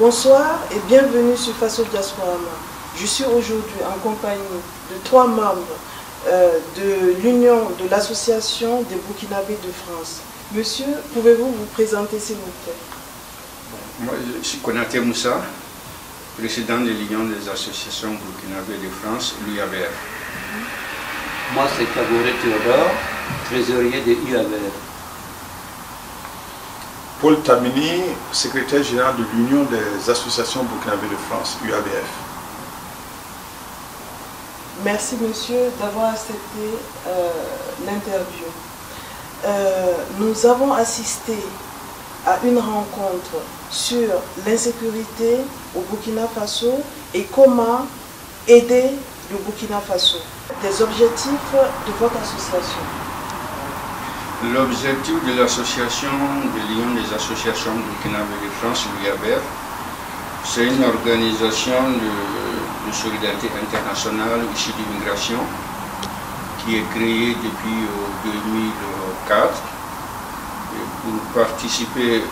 Bonsoir et bienvenue sur Faso Diasporama. Je suis aujourd'hui en compagnie de 3 membres de l'Union de l'Association des Burkinabés de France. Monsieur, pouvez-vous vous présenter s'il vous plaît? Moi, je suis Konaté Moussa, président de l'Union des Associations Burkinabés de France, l'UABF. Moi, c'est Kabouré Théodore, trésorier de l'UABF. Paul Tamini, secrétaire général de l'Union des Associations Burkinabés de France, UABF. Merci monsieur d'avoir accepté l'interview. Nous avons assisté à une rencontre sur l'insécurité au Burkina Faso et comment aider le Burkina Faso. Des objectifs de votre association. L'objectif de l'association de l'Union des Associations Burkinabés de France, l'UABF, c'est une organisation de solidarité internationale issue d'immigration qui est créée depuis 2004 pour participer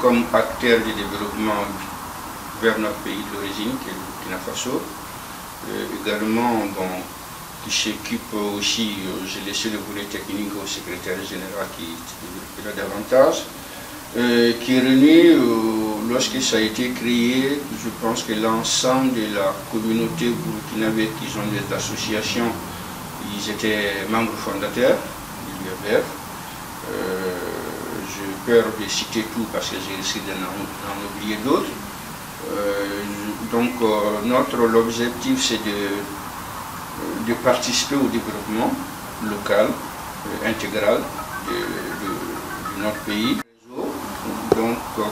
comme acteur du développement vers notre pays d'origine, qui est le Burkina Faso. Également, qui s'occupe aussi, j'ai laissé le volet technique au secrétaire général qui développera davantage, qui réunit, lorsque ça a été créé, je pense que l'ensemble de la communauté burkinabé qui ont des associations, ils étaient membres fondateurs de l'UABF. J'ai peur de citer tout parce que j'ai risqué d'en oublier d'autres. L'objectif c'est de participer au développement local, intégral de notre pays,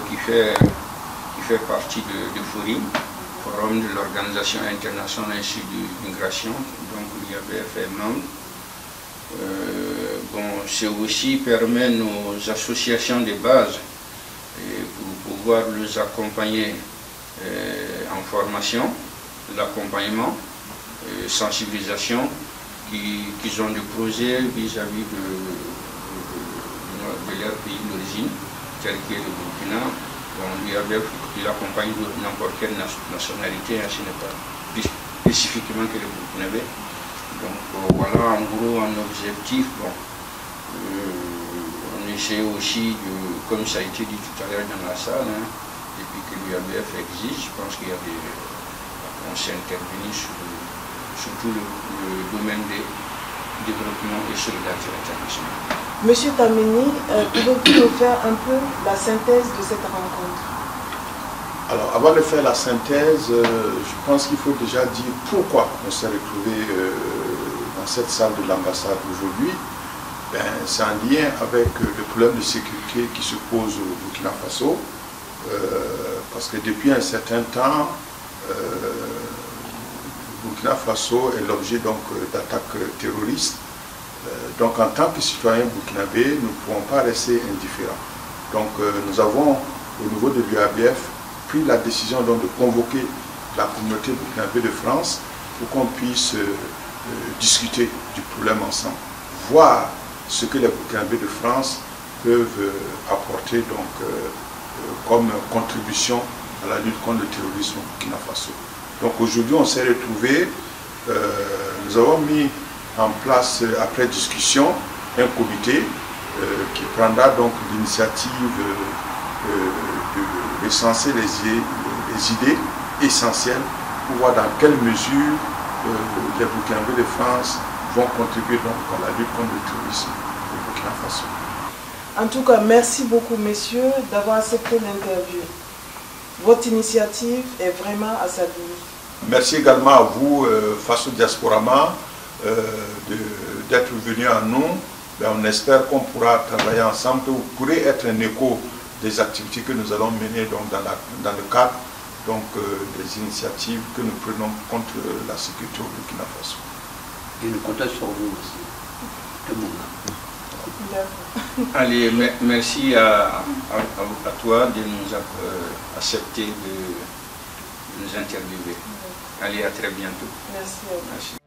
qui fait partie de Forum de l'Organisation internationale issue de l'immigration, donc l'UABF est membre. C'est aussi permet nos associations de base pour pouvoir les accompagner en formation, l'accompagnement, sensibilisation qu'ils ont des projets vis-à-vis de leur pays d'origine, tel que le Burkina. L'UABF, il accompagne n'importe quelle nationalité, ce n'est pas spécifiquement que le Burkinabé. Donc voilà en gros un objectif. On essaie aussi, comme ça a été dit tout à l'heure dans la salle, depuis que l'UABF existe, je pense qu'il y a on s'est intervenu sur tout le domaine des développement et solidarité internationale. Monsieur Tamini, pouvez-vous nous faire un peu la synthèse de cette rencontre? Alors, avant de faire la synthèse, je pense qu'il faut déjà dire pourquoi on s'est retrouvé dans cette salle de l'ambassade aujourd'hui. C'est en lien avec le problème de sécurité qui se pose au Burkina Faso, parce que depuis un certain temps, le Burkina Faso est l'objet d'attaques terroristes. Donc en tant que citoyens burkinabés, nous ne pouvons pas rester indifférents. Donc nous avons, au niveau de l'UABF, pris la décision de convoquer la communauté burkinabé de France pour qu'on puisse discuter du problème ensemble, voir ce que les Burkinabés de France peuvent apporter comme contribution à la lutte contre le terrorisme au Burkina Faso. Donc aujourd'hui on s'est retrouvés, nous avons mis en place après discussion un comité qui prendra donc l'initiative de recenser les idées essentielles pour voir dans quelle mesure les Burkinabés de France vont contribuer donc à la lutte contre le terrorisme au Burkina Faso. En tout cas, merci beaucoup messieurs d'avoir accepté l'interview. Votre initiative est vraiment à saluer. Merci également à vous, Faso Diasporama, d'être venu à nous. On espère qu'on pourra travailler ensemble, que vous pourrez être un écho des activités que nous allons mener dans le cadre des initiatives que nous prenons contre la sécurité au Burkina Faso. Et nous comptons sur vous aussi, tout le monde. Allez, merci à toi de nous accepter de nous interviewer. Allez, à très bientôt. Merci. Merci.